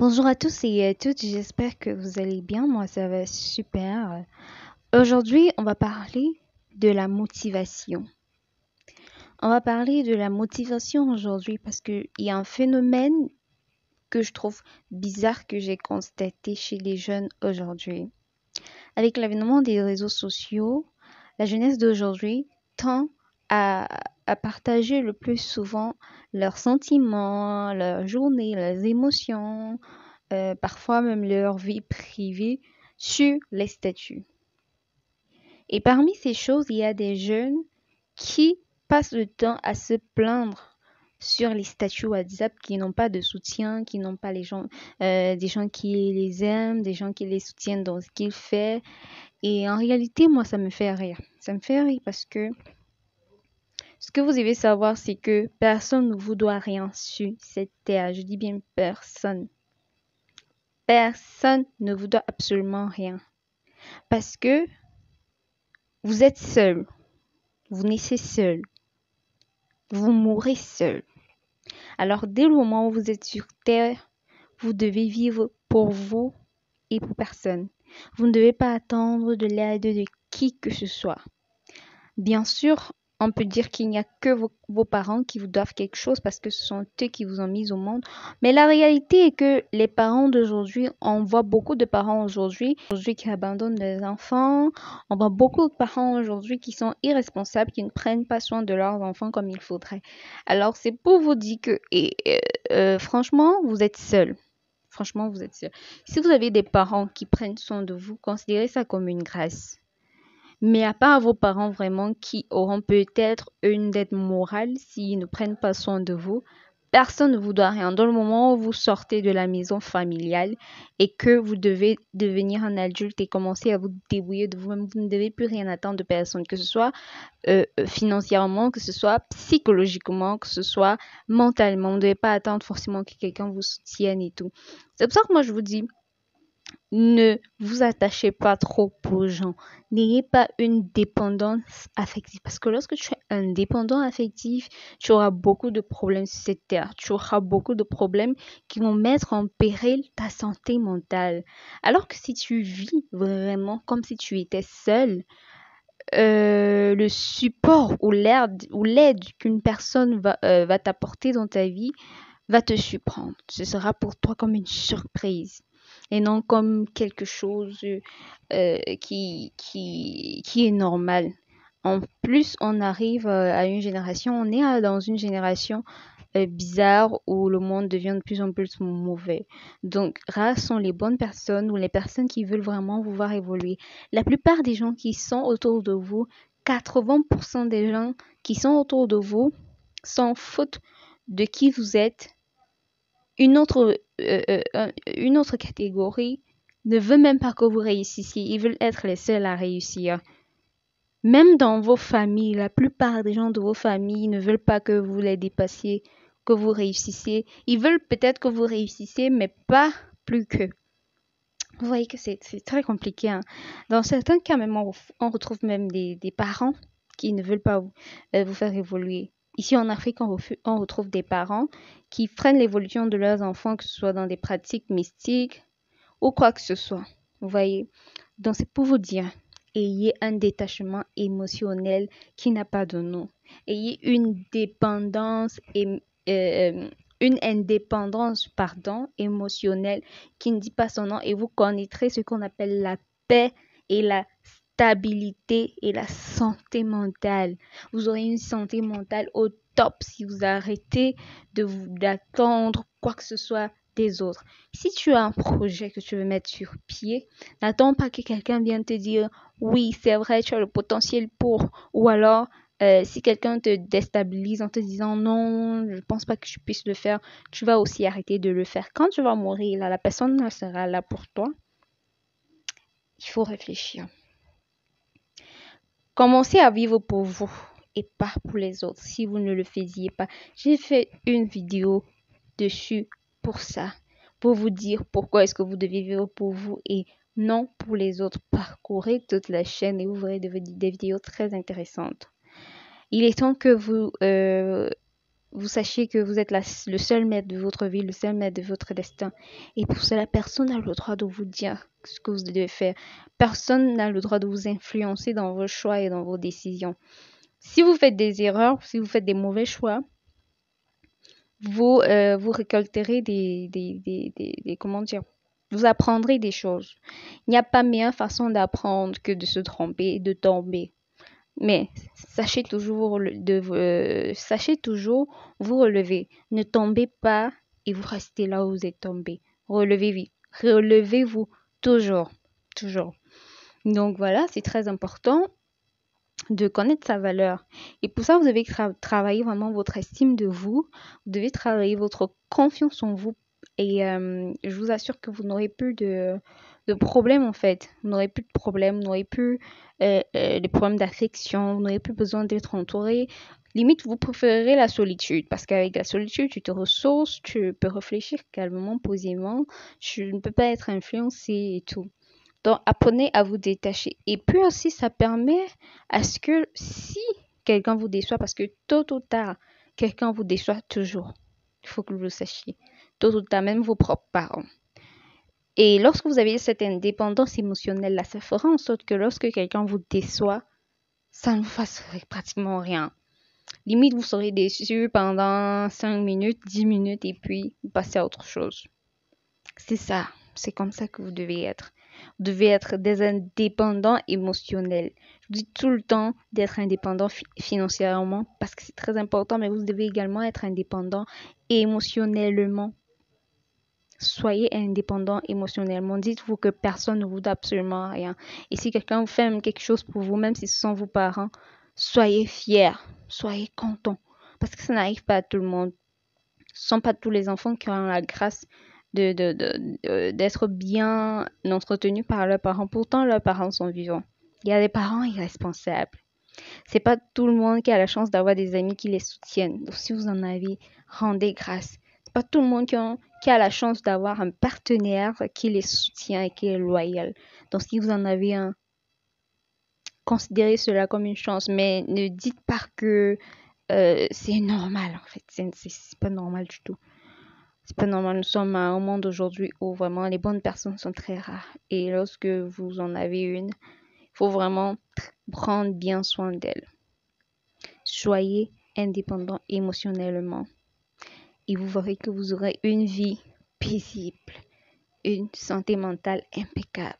Bonjour à tous et à toutes, j'espère que vous allez bien. Moi, ça va super. Aujourd'hui, on va parler de la motivation. On va parler de la motivation aujourd'hui parce qu'il y a un phénomène que je trouve bizarre que j'ai constaté chez les jeunes aujourd'hui. Avec l'avènement des réseaux sociaux, la jeunesse d'aujourd'hui tend à, à partager le plus souvent leurs sentiments, leurs journées, leurs émotions, parfois même leur vie privée sur les statuts. Et parmi ces choses, il y a des jeunes qui passent le temps à se plaindre sur les statuts WhatsApp qui n'ont pas de soutien, qui n'ont pas des gens qui les aiment, des gens qui les soutiennent dans ce qu'ils font. Et en réalité, moi, ça me fait rire. Ça me fait rire parce que ce que vous devez savoir, c'est que personne ne vous doit rien sur cette terre. Je dis bien personne. Personne ne vous doit absolument rien. Parce que vous êtes seul. Vous naissez seul. Vous mourrez seul. Alors, dès le moment où vous êtes sur Terre, vous devez vivre pour vous et pour personne. Vous ne devez pas attendre de l'aide de qui que ce soit. Bien sûr, on peut dire qu'il n'y a que vos parents qui vous doivent quelque chose parce que ce sont eux qui vous ont mis au monde. Mais la réalité est que les parents d'aujourd'hui, on voit beaucoup de parents aujourd'hui qui abandonnent leurs enfants. On voit beaucoup de parents aujourd'hui qui sont irresponsables, qui ne prennent pas soin de leurs enfants comme il faudrait. Alors, c'est pour vous dire que, franchement, vous êtes seul. Franchement, vous êtes seul. Si vous avez des parents qui prennent soin de vous, considérez ça comme une grâce. Mais à part vos parents vraiment qui auront peut-être une dette morale s'ils ne prennent pas soin de vous, personne ne vous doit rien. Dans le moment où vous sortez de la maison familiale et que vous devez devenir un adulte et commencer à vous débrouiller de vous-même, vous ne devez plus rien attendre de personne, que ce soit financièrement, que ce soit psychologiquement, que ce soit mentalement. Vous ne devez pas attendre forcément que quelqu'un vous soutienne et tout. C'est pour ça que moi je vous dis, ne vous attachez pas trop aux gens. N'ayez pas une dépendance affective. Parce que lorsque tu es un dépendant affectif, tu auras beaucoup de problèmes sur cette terre. Tu auras beaucoup de problèmes qui vont mettre en péril ta santé mentale. Alors que si tu vis vraiment comme si tu étais seul, le support ou l'aide qu'une personne va t'apporter dans ta vie va te surprendre. Ce sera pour toi comme une surprise et non comme quelque chose qui est normal. En plus, on arrive à une génération, on est dans une génération bizarre où le monde devient de plus en plus mauvais. Donc, rares sont les bonnes personnes ou les personnes qui veulent vraiment vous voir évoluer. La plupart des gens qui sont autour de vous, 80% des gens qui sont autour de vous s'en foutent de qui vous êtes. Une autre catégorie ne veut même pas que vous réussissiez. Ils veulent être les seuls à réussir. Même dans vos familles, la plupart des gens de vos familles ne veulent pas que vous les dépassiez, que vous réussissiez. Ils veulent peut-être que vous réussissiez, mais pas plus que. Vous voyez que c'est très compliqué, hein. Dans certains cas, même, on retrouve même des parents qui ne veulent pas vous faire évoluer. Ici en Afrique, on retrouve des parents qui freinent l'évolution de leurs enfants, que ce soit dans des pratiques mystiques ou quoi que ce soit. Vous voyez? Donc, c'est pour vous dire, ayez un détachement émotionnel qui n'a pas de nom. Ayez une indépendance, pardon, émotionnelle qui ne dit pas son nom et vous connaîtrez ce qu'on appelle la paix et la stabilité et la santé mentale. Vous aurez une santé mentale au top si vous arrêtez d'attendre quoi que ce soit des autres. Si tu as un projet que tu veux mettre sur pied, n'attends pas que quelqu'un vienne te dire oui, c'est vrai, tu as le potentiel pour, ou alors si quelqu'un te déstabilise en te disant non, je ne pense pas que tu puisses le faire, tu vas aussi arrêter de le faire. Quand tu vas mourir, là, la personne sera là pour toi. Il faut réfléchir. Commencez à vivre pour vous et pas pour les autres si vous ne le faisiez pas. J'ai fait une vidéo dessus pour ça, pour vous dire pourquoi est-ce que vous devez vivre pour vous et non pour les autres. Parcourez toute la chaîne et vous verrez des vidéos très intéressantes. Il est temps que vous vous sachiez que vous êtes le seul maître de votre vie, le seul maître de votre destin. Et pour cela, personne n'a le droit de vous dire ce que vous devez faire. Personne n'a le droit de vous influencer dans vos choix et dans vos décisions. Si vous faites des erreurs, si vous faites des mauvais choix, vous récolterez comment dire, vous apprendrez des choses. Il n'y a pas meilleure façon d'apprendre que de se tromper et de tomber. Mais sachez toujours vous relever. Ne tombez pas et vous restez là où vous êtes tombé. Relevez-vous toujours, toujours. Donc voilà, c'est très important de connaître sa valeur. Et pour ça, vous devez travailler vraiment votre estime de vous. Vous devez travailler votre confiance en vous. Et je vous assure que vous n'aurez plus de problèmes en fait. Vous n'aurez plus de problèmes, vous n'aurez plus de problèmes d'affection, vous n'aurez plus besoin d'être entouré. Limite, vous préférerez la solitude parce qu'avec la solitude, tu te ressources, tu peux réfléchir calmement, posément. Tu ne peux pas être influencé et tout. Donc, apprenez à vous détacher. Et puis aussi, ça permet à ce que si quelqu'un vous déçoit, parce que tôt ou tard, quelqu'un vous déçoit toujours. Il faut que vous le sachiez. Tôt ou tard, même vos propres parents. Et lorsque vous avez cette indépendance émotionnelle-là, ça fera en sorte que lorsque quelqu'un vous déçoit, ça ne vous fasse pratiquement rien. Limite, vous serez déçu pendant 5 minutes, 10 minutes, et puis vous passez à autre chose. C'est ça. C'est comme ça que vous devez être. Vous devez être des indépendants émotionnels. Je vous dis tout le temps d'être indépendant financièrement parce que c'est très important, mais vous devez également être indépendant émotionnellement. Soyez indépendant émotionnellement. Dites-vous que personne ne vous doit absolument rien. Et si quelqu'un vous fait quelque chose pour vous, même si ce sont vos parents, soyez fiers, soyez contents. Parce que ça n'arrive pas à tout le monde. Ce ne sont pas tous les enfants qui ont la grâce d'être bien entretenus par leurs parents. Pourtant, leurs parents sont vivants. Il y a des parents irresponsables. C'est pas tout le monde qui a la chance d'avoir des amis qui les soutiennent. Donc, si vous en avez, rendez grâce. C'est pas tout le monde qui a la chance d'avoir un partenaire qui les soutient et qui est loyal. Donc, si vous en avez un, considérez cela comme une chance, mais ne dites pas que c'est normal, en fait. C'est pas normal du tout. C'est pas normal. Nous sommes à un monde aujourd'hui où vraiment les bonnes personnes sont très rares. Et lorsque vous en avez une, il faut vraiment prendre bien soin d'elle. Soyez indépendant émotionnellement et vous verrez que vous aurez une vie paisible, une santé mentale impeccable.